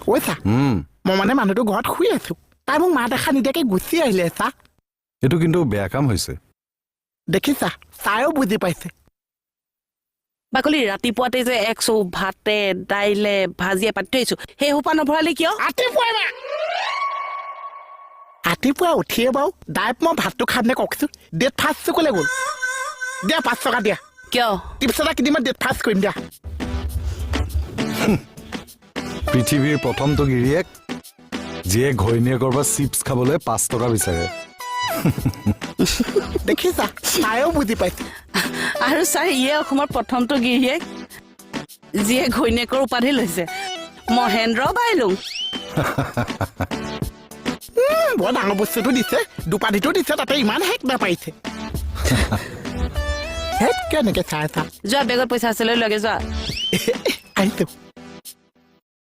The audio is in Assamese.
কৈছা মই মানে মানুহটো ঘৰত শুই আছো তাই মোক মাত এষাৰ নিদিয়াকে গুচি আহিলে চা এইটো কিন্তু বেয়া কাম হৈছে দেখিছা তাইও বুজি পাইছে বাকলি ৰাতিপুৱাতে যে এক চৌ ভাতে দাইলে ভাজিয়ে পাতি থৈছো সেই সোপা নভৰালে কিয় ৰাতিপুৱা উঠিয়ে বাৰু দাইপ মই ভাতটো খাম নে কওকচোন ডেট ফাষ্ট ক'লে গ'ল দিয়া 5 টকা দিয়া কিয় টিপছ এটা কিনি মই ডেট ফাষ্ট কৰিম দিয়া পৃথিৱীৰ প্ৰথমটো গিৰিয়েক যিয়ে ঘৈণীয়েকৰ পৰা চিপছ খাবলৈ 5 টকা বিচাৰে দেখিছা তাইও বুজি পাইছে আৰু ছাৰ ইয়ে অসমৰ প্ৰথমটো গিৰিয়েক যিয়ে ঘৈণীয়েকৰ উপাধি লৈছে মহেন্দ্ৰ বাইলুং বৰ ডাঙৰ বস্তুটো দিছে দুপাধিটো দিছে তাতে ইমান হেক নাপাইছে হেক কেনেকে চাই চা যোৱা বেগত পইচা আছে লৈ লগে যোৱা আহিছো